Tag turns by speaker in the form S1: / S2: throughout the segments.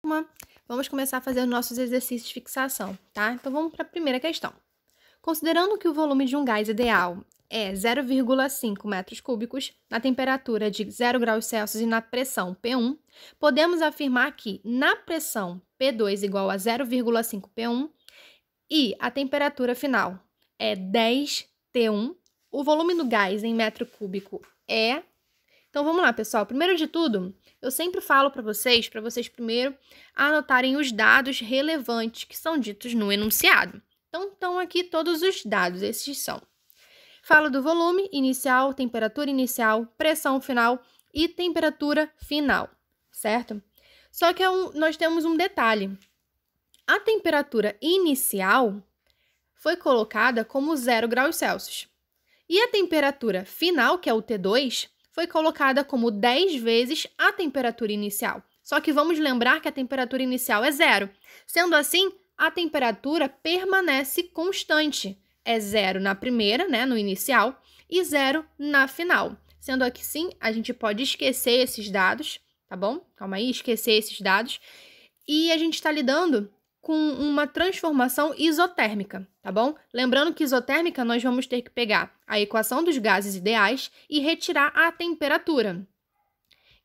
S1: turma! Vamos começar a fazer os nossos exercícios de fixação, tá? Então, vamos para a primeira questão. Considerando que o volume de um gás ideal é 0,5 metros cúbicos, na temperatura de 0 graus Celsius e na pressão P1, podemos afirmar que, na pressão P2 igual a 0,5 P1 e a temperatura final é 10 T1, o volume do gás em metro cúbico é... Então, vamos lá, pessoal. Primeiro de tudo, eu sempre falo para vocês primeiro anotarem os dados relevantes que são ditos no enunciado. Então, estão aqui todos os dados, esses são. Falo do volume inicial, temperatura inicial, pressão final e temperatura final, certo? Só que nós temos um detalhe. A temperatura inicial foi colocada como 0 graus Celsius. E a temperatura final, que é o T2, foi colocada como 10 vezes a temperatura inicial. Só que vamos lembrar que a temperatura inicial é 0. Sendo assim, a temperatura permanece constante. É 0 na primeira, né, no inicial, e 0 na final. Sendo aqui sim, a gente pode esquecer esses dados, tá bom? Calma aí, esquecer esses dados. E a gente está lidando com uma transformação isotérmica, tá bom? Lembrando que isotérmica nós vamos ter que pegar a equação dos gases ideais e retirar a temperatura,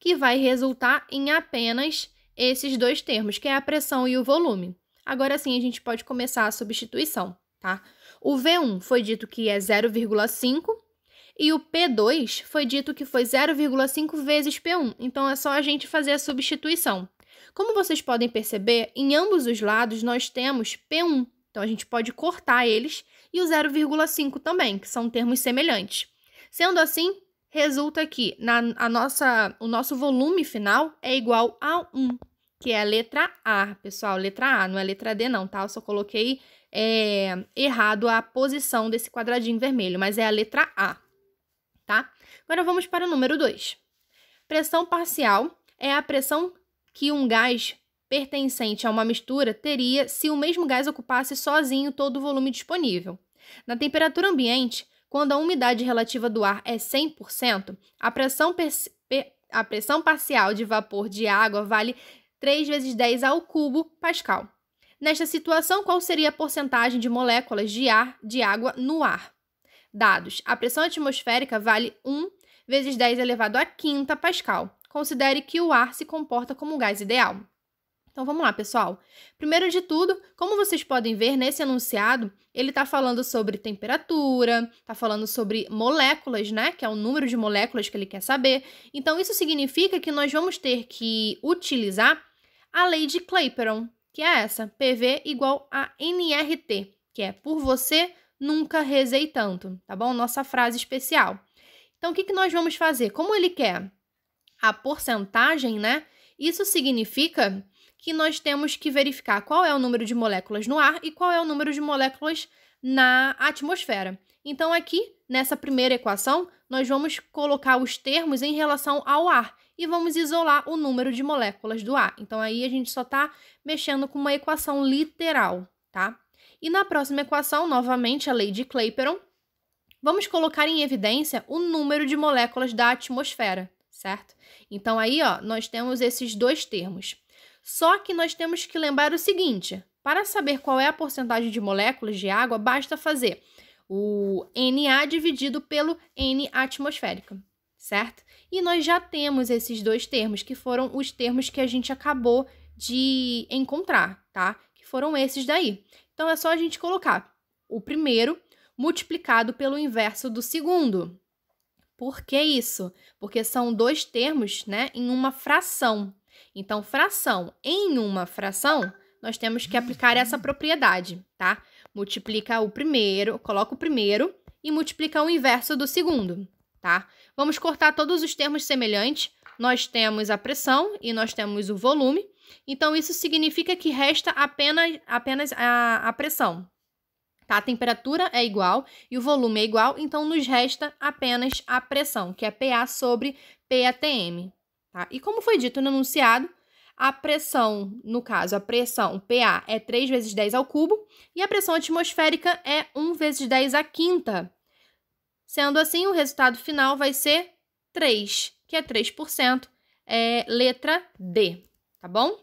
S1: que vai resultar em apenas esses dois termos, que é a pressão e o volume. Agora sim, a gente pode começar a substituição, tá? O V1 foi dito que é 0,5 e o P2 foi dito que foi 0,5 vezes P1. Então, é só a gente fazer a substituição. Como vocês podem perceber, em ambos os lados nós temos P1. Então, a gente pode cortar eles e o 0,5 também, que são termos semelhantes. Sendo assim, resulta que o nosso volume final é igual a 1, que é a letra A, pessoal. Letra A, não é letra D não, tá? Eu só coloquei errado a posição desse quadradinho vermelho, mas é a letra A, tá? Agora vamos para o número 2. Pressão parcial é a pressão que um gás pertencente a uma mistura teria se o mesmo gás ocupasse sozinho todo o volume disponível. Na temperatura ambiente, quando a umidade relativa do ar é 100%, a pressão parcial de vapor de água vale 3 vezes 10 ao cubo pascal. Nesta situação, qual seria a porcentagem de moléculas de água no ar? Dados: a pressão atmosférica vale 1 vezes 10 elevado à quinta pascal. Considere que o ar se comporta como um gás ideal. Então, vamos lá, pessoal. Primeiro de tudo, como vocês podem ver nesse enunciado, ele está falando sobre temperatura, está falando sobre moléculas, né? Que é o número de moléculas que ele quer saber. Então, isso significa que nós vamos ter que utilizar a lei de Clapeyron, que é essa, PV igual a nRT, que é por você nunca rezei tanto, tá bom? Nossa frase especial. Então, o que nós vamos fazer? Como ele quer a porcentagem, né? Isso significa que nós temos que verificar qual é o número de moléculas no ar e qual é o número de moléculas na atmosfera. Então, aqui, nessa primeira equação, nós vamos colocar os termos em relação ao ar e vamos isolar o número de moléculas do ar. Então, aí a gente só está mexendo com uma equação literal, tá? E na próxima equação, novamente, a lei de Clapeyron, vamos colocar em evidência o número de moléculas da atmosfera, certo? Então, aí, ó, nós temos esses dois termos. Só que nós temos que lembrar o seguinte: para saber qual é a porcentagem de moléculas de água, basta fazer o Na dividido pelo N atmosférica, certo? E nós já temos esses dois termos, que foram os termos que a gente acabou de encontrar, tá? Que foram esses daí. Então, é só a gente colocar o primeiro multiplicado pelo inverso do segundo. Por que isso? Porque são dois termos, né, em uma fração. Então, fração em uma fração, nós temos que aplicar essa propriedade, tá? Multiplica o primeiro, coloca o primeiro e multiplica o inverso do segundo, tá? Vamos cortar todos os termos semelhantes. Nós temos a pressão e nós temos o volume. Então, isso significa que resta apenas a pressão. Tá? A temperatura é igual e o volume é igual, então nos resta apenas a pressão, que é PA sobre PATM. Tá? E como foi dito no enunciado, a pressão, no caso, a pressão PA é 3 vezes 10 ao cubo e a pressão atmosférica é 1 vezes 10 à quinta. Sendo assim, o resultado final vai ser 3, que é 3%, letra D, tá bom?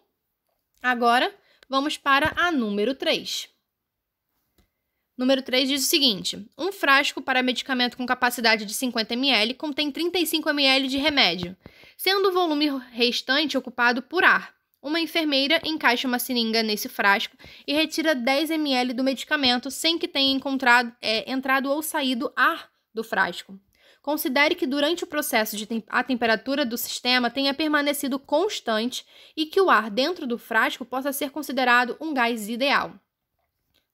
S1: Agora, vamos para a número 3. Número 3 diz o seguinte: um frasco para medicamento com capacidade de 50 ml contém 35 ml de remédio, sendo o volume restante ocupado por ar. Uma enfermeira encaixa uma seringa nesse frasco e retira 10 ml do medicamento sem que tenha entrado ou saído ar do frasco. Considere que durante o processo a temperatura do sistema tenha permanecido constante e que o ar dentro do frasco possa ser considerado um gás ideal.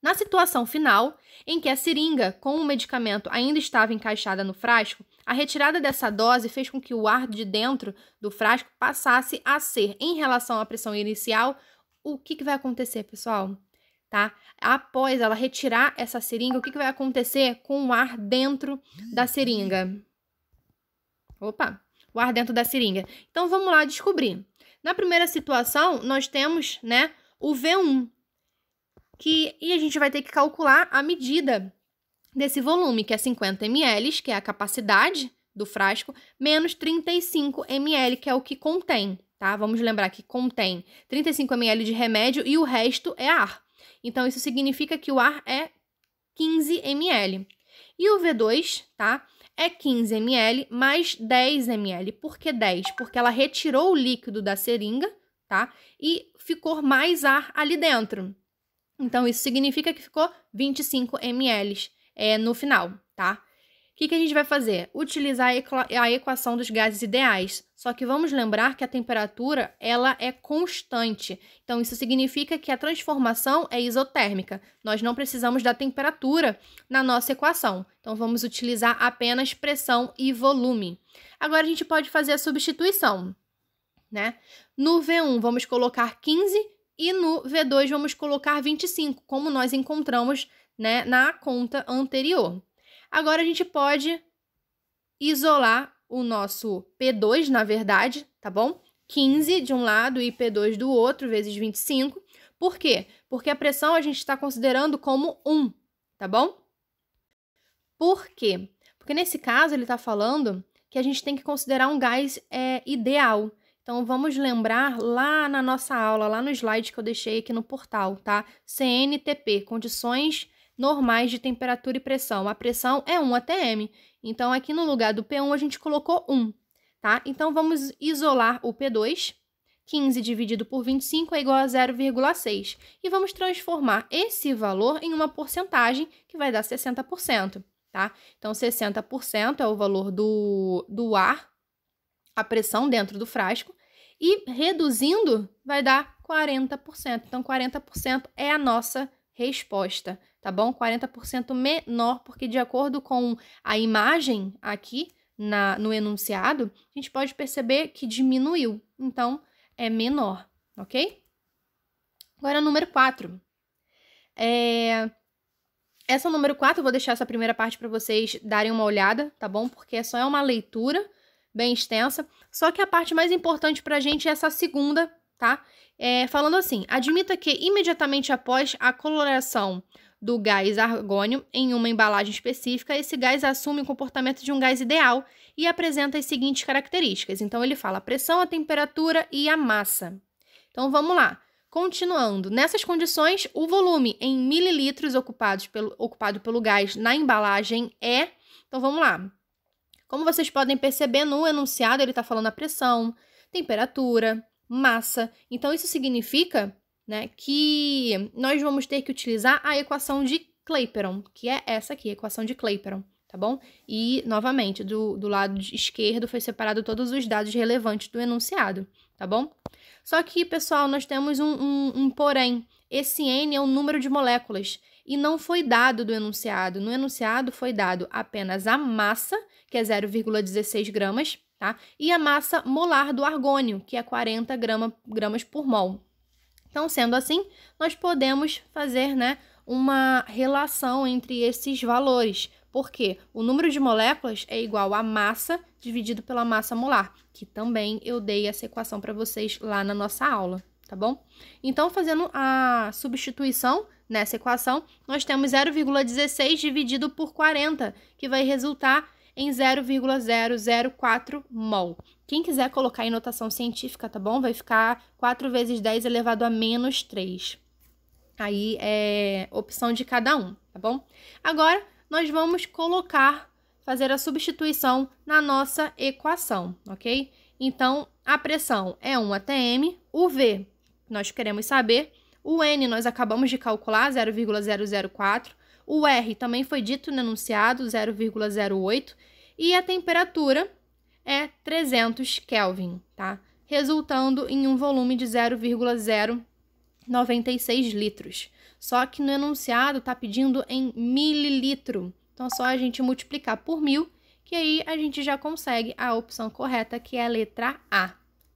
S1: Na situação final, em que a seringa com o medicamento ainda estava encaixada no frasco, a retirada dessa dose fez com que o ar de dentro do frasco passasse a ser, em relação à pressão inicial, o que vai acontecer, pessoal? Tá? Após ela retirar essa seringa, o que vai acontecer com o ar dentro da seringa? Opa, o ar dentro da seringa. Então, vamos lá descobrir. Na primeira situação, nós temos, né, o V1, e a gente vai ter que calcular a medida desse volume, que é 50 ml, que é a capacidade do frasco, menos 35 ml, que é o que contém, tá? Vamos lembrar que contém 35 ml de remédio e o resto é ar. Então, isso significa que o ar é 15 ml. E o V2, tá? É 15 ml mais 10 ml. Por que 10? Porque ela retirou o líquido da seringa, tá? E ficou mais ar ali dentro. Então, isso significa que ficou 25 ml no final, tá? O que a gente vai fazer? Utilizar a equação dos gases ideais. Só que vamos lembrar que a temperatura, ela é constante. Então, isso significa que a transformação é isotérmica. Nós não precisamos da temperatura na nossa equação. Então, vamos utilizar apenas pressão e volume. Agora, a gente pode fazer a substituição, né? No V1, vamos colocar 15 e no V2 vamos colocar 25, como nós encontramos, né, na conta anterior. Agora a gente pode isolar o nosso P2, na verdade, tá bom? 15 de um lado e P2 do outro, vezes 25. Por quê? Porque a pressão a gente está considerando como 1, tá bom? Por quê? Porque nesse caso ele está falando que a gente tem que considerar um gás ideal. Então, vamos lembrar lá na nossa aula, lá no slide que eu deixei aqui no portal, tá? CNTP, condições normais de temperatura e pressão. A pressão é 1 atm. Então, aqui no lugar do P1, a gente colocou 1, tá? Então, vamos isolar o P2. 15 dividido por 25 é igual a 0,6. E vamos transformar esse valor em uma porcentagem que vai dar 60%, tá? Então, 60% é o valor do ar, a pressão dentro do frasco, e reduzindo vai dar 40%. Então, 40% é a nossa resposta, tá bom? 40% menor, porque de acordo com a imagem aqui no enunciado, a gente pode perceber que diminuiu. Então, é menor, ok? Agora, número 4. Essa número 4, eu vou deixar essa primeira parte para vocês darem uma olhada, tá bom? Porque só é uma leitura bem extensa. Só que a parte mais importante para a gente é essa segunda, tá? Falando assim: admita que imediatamente após a coloração do gás argônio em uma embalagem específica, esse gás assume o comportamento de um gás ideal e apresenta as seguintes características. Então, ele fala a pressão, a temperatura e a massa. Então, vamos lá. Continuando, nessas condições, o volume em mililitros ocupado pelo gás na embalagem é... Então, vamos lá. Como vocês podem perceber no enunciado, ele está falando a pressão, temperatura, massa. Então, isso significa, né, que nós vamos ter que utilizar a equação de Clapeyron, que é essa aqui, a equação de Clapeyron, tá bom? E, novamente, do lado esquerdo foi separado todos os dados relevantes do enunciado, tá bom? Só que, pessoal, nós temos um porém. Esse N é o número de moléculas e não foi dado do enunciado. No enunciado foi dado apenas a massa, que é 0,16 gramas, tá? E a massa molar do argônio, que é 40 gramas por mol. Então, sendo assim, nós podemos fazer, né, uma relação entre esses valores. Porque o número de moléculas é igual a massa dividido pela massa molar, que também eu dei essa equação para vocês lá na nossa aula, tá bom? Então, fazendo a substituição nessa equação, nós temos 0,16 dividido por 40, que vai resultar em 0,004 mol. Quem quiser colocar em notação científica, tá bom? Vai ficar 4 vezes 10 elevado a menos 3. Aí é opção de cada um, tá bom? Agora, nós vamos fazer a substituição na nossa equação, ok? Então, a pressão é 1 atm, o V nós queremos saber, o N nós acabamos de calcular, 0,004, o R também foi dito no enunciado, 0,08, e a temperatura é 300 Kelvin, tá? Resultando em um volume de 0,096 litros. Só que no enunciado está pedindo em mililitro. Então, é só a gente multiplicar por 1000, que aí a gente já consegue a opção correta, que é a letra A,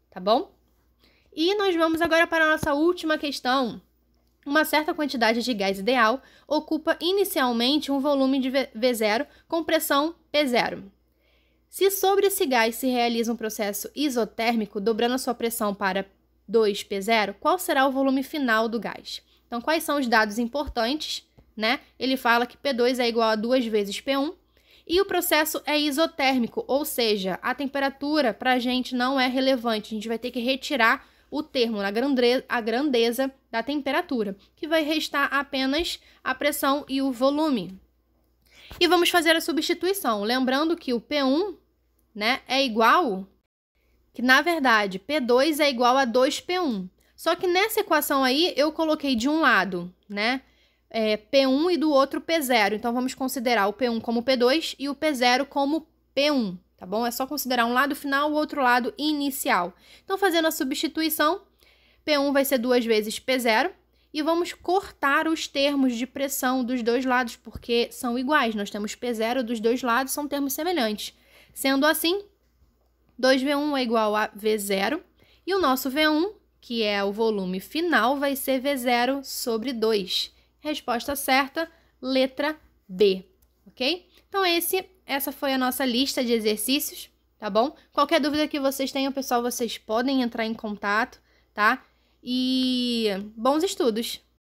S1: tá bom? E nós vamos agora para a nossa última questão. Uma certa quantidade de gás ideal ocupa inicialmente um volume de V0 com pressão P0. Se sobre esse gás se realiza um processo isotérmico, dobrando a sua pressão para 2P0, qual será o volume final do gás? Então, quais são os dados importantes, né? Ele fala que P2 é igual a 2 vezes P1 e o processo é isotérmico, ou seja, a temperatura para a gente não é relevante. A gente vai ter que retirar o termo, a grandeza da temperatura, que vai restar apenas a pressão e o volume. E vamos fazer a substituição, lembrando que o P1, né, é igual, que na verdade P2 é igual a 2P1. Só que nessa equação aí eu coloquei de um lado, né, P1 e do outro P0. Então vamos considerar o P1 como P2 e o P0 como P1. Tá bom? É só considerar um lado final, o outro lado inicial. Então, fazendo a substituição, P1 vai ser 2 vezes P0 e vamos cortar os termos de pressão dos dois lados, porque são iguais. Nós temos P0 dos dois lados, são termos semelhantes. Sendo assim, 2V1 é igual a V0 e o nosso V1, que é o volume final, vai ser V0 sobre 2. Resposta certa, letra B, ok? Então, essa foi a nossa lista de exercícios, tá bom? Qualquer dúvida que vocês tenham, pessoal, vocês podem entrar em contato, tá? E bons estudos!